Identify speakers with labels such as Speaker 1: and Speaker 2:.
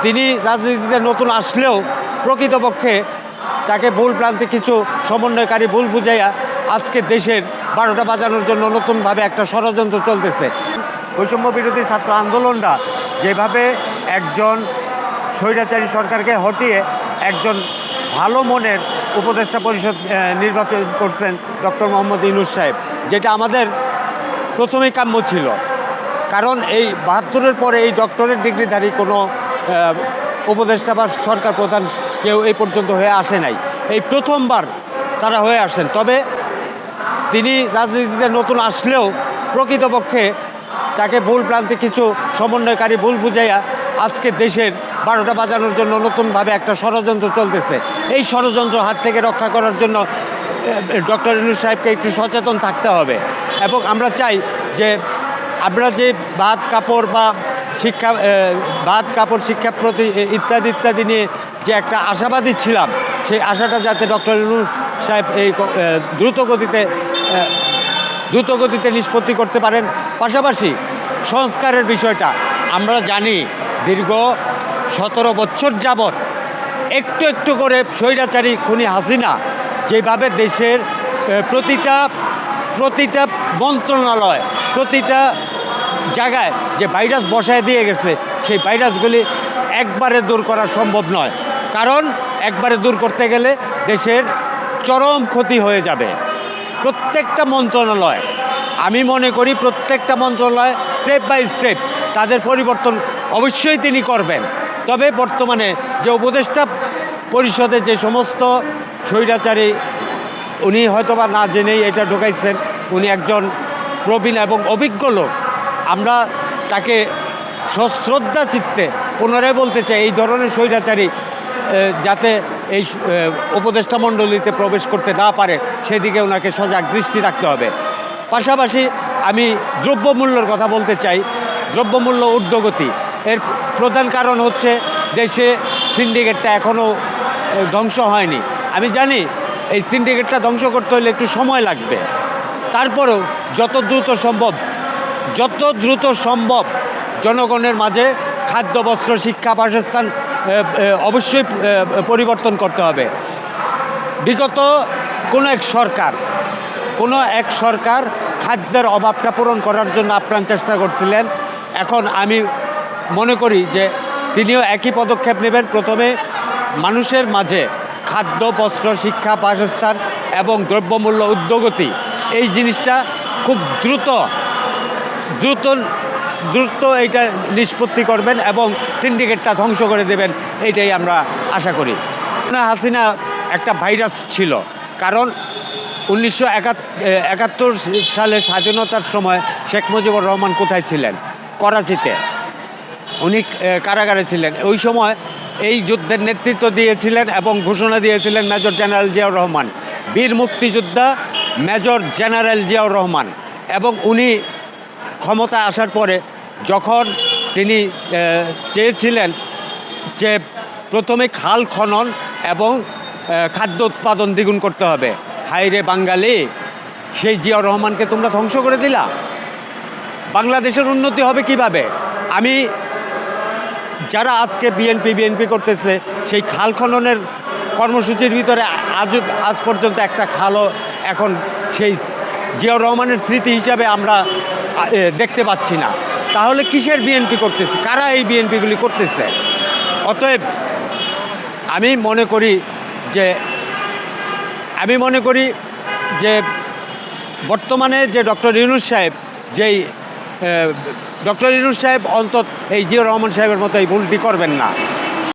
Speaker 1: তিনি রাজনীতিতে নতুন আসলেও প্রকৃতপক্ষে তাকে ভুল প্রান্তে কিছু সমন্বয়কারী ভুল বুঝাইয়া আজকে দেশের 12টা বাজানোর জন্য নতুনভাবে একটা ষড়যন্ত্র চলতেছে। বৈষম্য বিরোধী ছাত্র আন্দোলনরা যেভাবে একজন স্বৈরাচারী সরকারকে হটিয়ে একজন ভালো মনের উপদেষ্টা পরিষদ নির্বাচন করছেন ডক্টর মোহাম্মদ ইউনূস সাহেব, যেটা আমাদের প্রথমেই কাম্য ছিল। কারণ এই 72-এর পরে এই ডক্টরেট ডিগ্রিধারী কোনো উপদেষ্টা বা সরকার প্রধান কেউ এই পর্যন্ত হয়ে আসে নাই, এই প্রথমবার তারা হয়ে আসেন। তবে তিনি রাজনীতিতে নতুন আসলেও প্রকৃতপক্ষে তাকে ভুল প্রান্তে কিছু সমন্বয়কারী ভুল বুঝাইয়া আজকে দেশের 12টা বাজানোর জন্য নতুনভাবে একটা ষড়যন্ত্র চলতেছে। এই ষড়যন্ত্র হাত থেকে রক্ষা করার জন্য ডক্টর ইউনূস সাহেবকে একটু সচেতন থাকতে হবে। এবং আমরা চাই যে আমরা যে ভাত কাপড় বা শিক্ষা প্রতি ইত্যাদি ইত্যাদি নিয়ে যে একটা আশাবাদী ছিলাম, সেই আশাটা যাতে ডক্টর ইউনূস সাহেব এই দ্রুত গতিতে নিষ্পত্তি করতে পারেন। পাশাপাশি সংস্কারের বিষয়টা আমরা জানি দীর্ঘ 17 বছর যাবৎ একটু একটু করে স্বৈরাচারী খুনি হাসিনা যেভাবে দেশের প্রতিটা মন্ত্রণালয়, প্রতিটা জায়গায় যে ভাইরাস বসায় দিয়ে গেছে, সেই ভাইরাসগুলি একবারে দূর করা সম্ভব নয়। কারণ একবারে দূর করতে গেলে দেশের চরম ক্ষতি হয়ে যাবে। প্রত্যেকটা মন্ত্রণালয়, আমি মনে করি প্রত্যেকটা মন্ত্রণালয় স্টেপ বাই স্টেপ তাদের পরিবর্তন অবশ্যই তিনি করবেন। তবে বর্তমানে যে উপদেষ্টা পরিষদে যে সমস্ত স্বৈরাচারী, উনি হয়তোবা না জেনেই এটা ঢোকাইছেন, উনি একজন প্রবীণ এবং অভিজ্ঞ লোক। আমরা তাকে সশ্রদ্ধা চিত্তে পুনরায় বলতে চাই, এই ধরনের স্বৈরাচারী যাতে এই উপদেষ্টা মণ্ডলীতে প্রবেশ করতে না পারে সেদিকে ওনাকে সজাগ দৃষ্টি রাখতে হবে। পাশাপাশি আমি দ্রব্যমূল্যর কথা বলতে চাই। দ্রব্যমূল্য ঊর্ধ্বগতি, এর প্রধান কারণ হচ্ছে দেশে সিন্ডিকেটটা এখনও ধ্বংস হয়নি। আমি জানি এই সিন্ডিকেটটা ধ্বংস করতে হলে একটু সময় লাগবে, তারপরেও যত দ্রুত সম্ভব জনগণের মাঝে খাদ্য, বস্ত্র, শিক্ষা, বাসস্থান অবশ্যই পরিবর্তন করতে হবে। বিগত কোনো এক সরকার খাদ্যের অভাবটা পূরণ করার জন্য আপ্রাণ চেষ্টা করছিলেন। এখন আমি মনে করি যে তিনিও একই পদক্ষেপ নেবেন। প্রথমে মানুষের মাঝে খাদ্য, বস্ত্র, শিক্ষা, বাসস্থান এবং দ্রব্যমূল্য ঊর্ধ্বগতি, এই জিনিসটা খুব দ্রুত এইটা নিষ্পত্তি করবেন এবং সিন্ডিকেটটা ধ্বংস করে দেবেন, এইটাই আমরা আশা করি। হাসিনা একটা ভাইরাস ছিল, কারণ 1971 সালে স্বাধীনতার সময় শেখ মুজিবুর রহমান কোথায় ছিলেন? করাচিতে, উনি কারাগারে ছিলেন। ওই সময় এই যুদ্ধের নেতৃত্ব দিয়েছিলেন এবং ঘোষণা দিয়েছিলেন মেজর জেনারেল জিয়াউর রহমান, বীর মুক্তিযোদ্ধা মেজর জেনারেল জিয়াউর রহমান। এবং উনি ক্ষমতায় আসার পরে যখন তিনি চেয়েছিলেন যে প্রথমে খাল খনন এবং খাদ্য উৎপাদন দ্বিগুণ করতে হবে, হায়রে বাঙালি, সেই জিয়াউর রহমানকে তোমরা ধ্বংস করে দিলা। বাংলাদেশের উন্নতি হবে কিভাবে? আমি যারা আজকে বিএনপি করতেছে, সেই খাল খননের কর্মসূচির ভিতরে আজ পর্যন্ত একটা খালও এখন সেই জিয়াউর রহমানের স্মৃতি হিসাবে আমরা দেখতে পাচ্ছি না। তাহলে কিসের বিএনপি করতেছে? কারা এই বিএনপিগুলি করতেছে? অতএব আমি মনে করি যে বর্তমানে যে ডক্টর ইউনূস সাহেব অন্তত এই জিয়াউর রহমান সাহেবের মতো এই ভুলটি করবেন না।